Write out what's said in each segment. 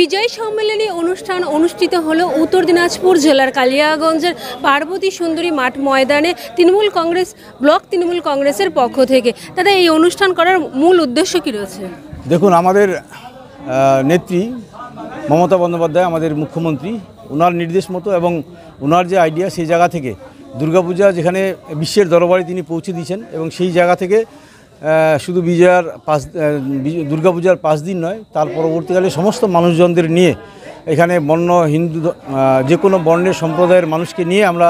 বিজয় সম্মেলনী অনুষ্ঠান অনুষ্ঠিত হলো উত্তর দিনাজপুর জেলার কালিয়াগঞ্জের পার্বতী সুন্দরী মাঠ ময়দানে ব্লক তৃণমূল কংগ্রেসের পক্ষ থেকে। দাদা, এই অনুষ্ঠান করার মূল উদ্দেশ্য কী রয়েছে? দেখুন, আমাদের নেত্রী মমতা বন্দ্যোপাধ্যায়, আমাদের মুখ্যমন্ত্রী, ওনার নির্দেশ মতো এবং ওনার যে আইডিয়া, সেই জায়গা থেকে দুর্গাপূজা যেখানে বিশ্বের দরবারে তিনি পৌঁছে দিয়েছেন, এবং সেই জায়গা থেকে শুধু দুর্গাপূজার 5 দিন নয়, তার পরবর্তীকালে সমস্ত মানুষজনদের নিয়ে এখানে বর্ণ হিন্দু যে কোনো বর্ণের সম্প্রদায়ের মানুষকে নিয়ে আমরা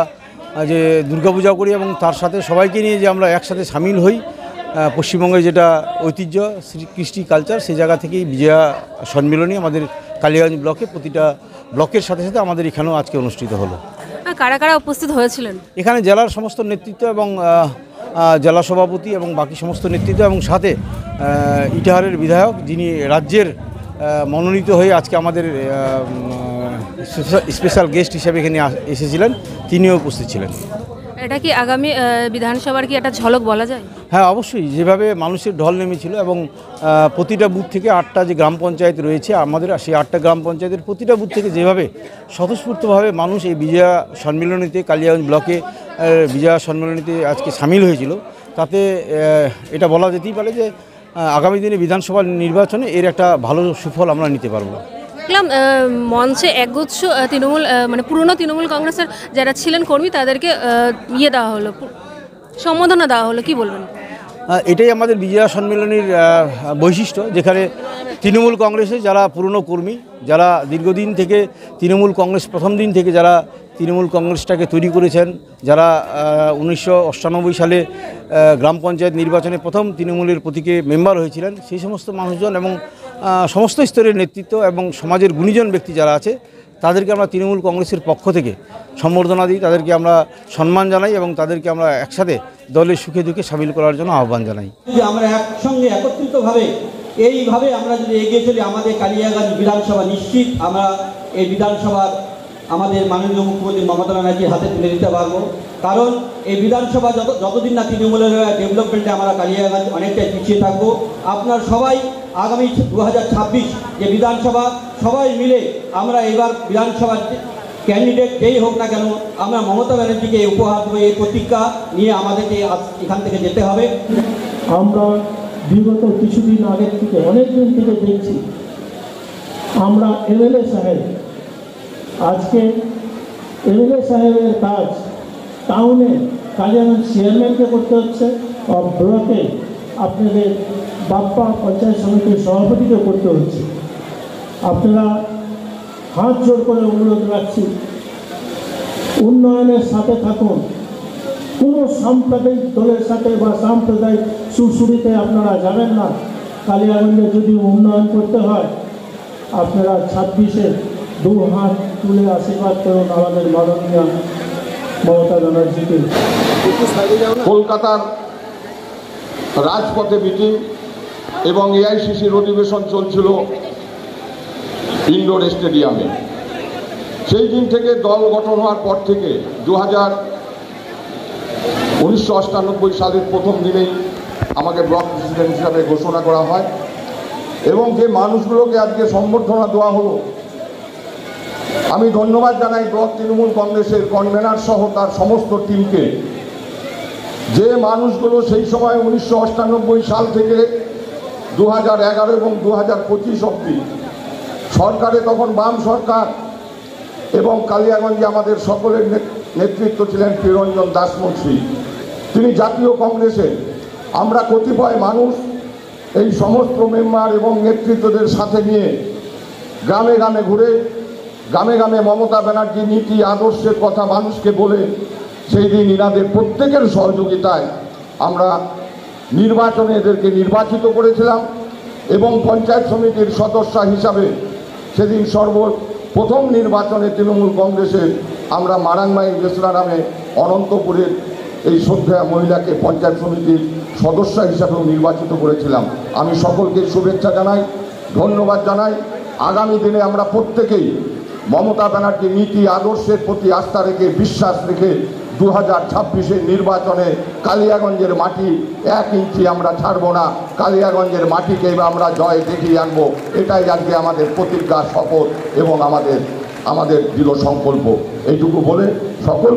যে দুর্গাপূজা করি, এবং তার সাথে সবাইকে নিয়ে যে আমরা একসাথে সামিল হই। পশ্চিমবঙ্গের যেটা ঐতিহ্য, কৃষ্টি কালচার, সেই জায়গা থেকেই বিজয়া সম্মেলনী আমাদের কালিয়াগঞ্জ ব্লকে প্রতিটা ব্লকের সাথে সাথে আমাদের এখানেও আজকে অনুষ্ঠিত হলো। কারা কারা উপস্থিত হয়েছিলেন? এখানে জেলার সমস্ত নেতৃত্ব এবং জেলা সভাপতি এবং বাকি সমস্ত নেতৃত্ব, এবং সাথে ইটাহারের বিধায়ক, যিনি রাজ্যের মনোনীত হয়ে আজকে আমাদের স্পেশাল গেস্ট হিসেবে এখানে এসেছিলেন, তিনিও উপস্থিত ছিলেন। এটা কি আগামী বিধানসভার কি একটা ঝলক বলা যায়? হ্যাঁ, অবশ্যই। যেভাবে মানুষের ঢল নেমেছিল, এবং প্রতিটা বুথ থেকে 8টা যে গ্রাম পঞ্চায়েত রয়েছে আমাদের, সেই 8টা গ্রাম পঞ্চায়েতের প্রতিটা বুথ থেকে যেভাবে স্বতঃস্ফূর্তভাবে মানুষ এই বিজয়া সম্মেলনীতে, কালিয়াগঞ্জ ব্লকে বিজয়া সম্মেলনীতে আজকে সামিল হয়েছিল, তাতে এটা বলা যেতেই পারে যে আগামী দিনে বিধানসভা নির্বাচনে এর একটা ভালো সুফল আমরা নিতে পারবো। দেখলাম মঞ্চে একগুচ্ছ তৃণমূল পুরনো তৃণমূল কংগ্রেসের যারা ছিলেন কর্মী, তাদেরকে দেওয়া হলো, সম্বোধনা দেওয়া হলো, কি বলবেন? এটাই আমাদের বিজয়া সম্মেলনীর বৈশিষ্ট্য, যেখানে তৃণমূল কংগ্রেসে যারা পুরনো কর্মী, যারা দীর্ঘদিন থেকে তৃণমূল কংগ্রেস প্রথম দিন থেকে যারা তৃণমূল কংগ্রেসটাকে তৈরি করেছেন, যারা 1998 সালে গ্রাম পঞ্চায়েত নির্বাচনে প্রথম তৃণমূলের প্রতীকে মেম্বার হয়েছিলেন, সেই সমস্ত মানুষজন এবং সমস্ত স্তরের নেতৃত্ব এবং সমাজের গুণীজন ব্যক্তি যারা আছে, তাদেরকে আমরা তৃণমূল কংগ্রেসের পক্ষ থেকে সম্বর্ধনা দিই, তাদেরকে আমরা সম্মান জানাই, এবং তাদেরকে আমরা একসাথে দলের সুখে দুঃখে সামিল করার জন্য আহ্বান জানাই। আমরা একসঙ্গে একত্রিতভাবে এইভাবে আমরা যদি এগিয়ে চলি, আমাদের কালিয়াগঞ্জ বিধানসভা নিশ্চিত আমরা এই বিধানসভার আমাদের মাননীয় মুখ্যমন্ত্রী মমতা ব্যানার্জির হাতে তুলে দিতে পারবো। কারণ এই বিধানসভা যতদিন না তৃণমূলের ডেভেলপমেন্টে আমরা কালিয়াগঞ্জ অনেকটাই পিছিয়ে থাকবো। আপনার সবাই আগামী 2026 যে বিধানসভা, সবাই মিলে আমরা এবার বিধানসভার ক্যান্ডিডেট যেই হোক না কেন, আমরা মমতা ব্যানার্জিকে উপহার দেবো, এই প্রতিজ্ঞা নিয়ে আমাদেরকে এখান থেকে যেতে হবে। আমরা বিগত কিছুদিন আগের থেকে, অনেক দিন থেকে দেখছি, আমরা এমএলএ সাহেব, আজকে এমএলএ সাহেবের কাজ টাউনে কালিয়াগঞ্জ চেয়ারম্যানকে করতে হচ্ছে, আর ব্লকে আপনাদের বাপ্পা পঞ্চায়েত সমিতির সভাপতিকে করতে হচ্ছে। আপনারা হাত জোর করে অনুরোধ রাখছি, উন্নয়নের সাথে থাকুন। কোনো সাম্প্রদায়িক দলের সাথে বা সাম্প্রদায়িক সুরসুরিতে আপনারা যাবেন না। কালিয়াগঞ্জে যদি উন্নয়ন করতে হয়, আপনারা 26-এ 2 হাত তুলে আশীর্বাদ করুন আমাদের মাননীয় মমতা ব্যানার্জিকে। কলকাতার রাজপথে মিটিং এবং এআইসিসির অধিবেশন চলছিল ইনডোর স্টেডিয়ামে। সেই দিন থেকে দল গঠন হওয়ার পর থেকে 1998 সালের প্রথম দিনেই আমাকে ব্লক প্রেসিডেন্ট হিসাবে ঘোষণা করা হয়, এবং যে মানুষগুলোকে আজকে সম্বর্ধনা দেওয়া হলো, আমি ধন্যবাদ জানাই ব্লক তৃণমূল কংগ্রেসের কনভেনার সহ তার সমস্ত টিমকে। যে মানুষগুলো সেই সময় 1998 সাল থেকে 2011 এবং 2025 অবধি সরকারে, তখন বাম সরকার, এবং কালিয়াগঞ্জে আমাদের সকলের নেতৃত্ব ছিলেন প্রিয়রঞ্জন দাসমুন্সী, তিনি জাতীয় কংগ্রেসের। আমরা কতিপয় মানুষ এই সমস্ত মেম্বার এবং নেতৃত্বদের সাথে নিয়ে গ্রামে গ্রামে ঘুরে, গ্রামে গ্রামে মমতা ব্যানার্জির নীতি আদর্শের কথা মানুষকে বলে, সেই দিন ইনাদের প্রত্যেকের সহযোগিতায় আমরা নির্বাচনে এদেরকে নির্বাচিত করেছিলাম, এবং পঞ্চায়েত সমিতির সদস্য হিসাবে সেদিন সর্বপ্রথম নির্বাচনে তৃণমূল কংগ্রেসের আমরা মারাংমাই বেসরা নামে অনন্তপুরের এই শ্রদ্ধা মহিলাকে পঞ্চায়েত সমিতির সদস্য হিসাবেও নির্বাচিত করেছিলাম। আমি সকলকে শুভেচ্ছা জানাই, ধন্যবাদ জানাই। আগামী দিনে আমরা প্রত্যেকেই মমতা ব্যানার্জির নীতি আদর্শের প্রতি আস্থা রেখে, বিশ্বাস রেখে 2026-এর নির্বাচনে কালিয়াগঞ্জের মাটি 1 ইঞ্চি আমরা ছাড়ব না। কালিয়াগঞ্জের মাটিকে আমরা জয় দেখিয়ে আনবো। এটাই আজকে আমাদের প্রতিজ্ঞা, শপথ এবং আমাদের দৃঢ় সংকল্প। এইটুকু বলে সকল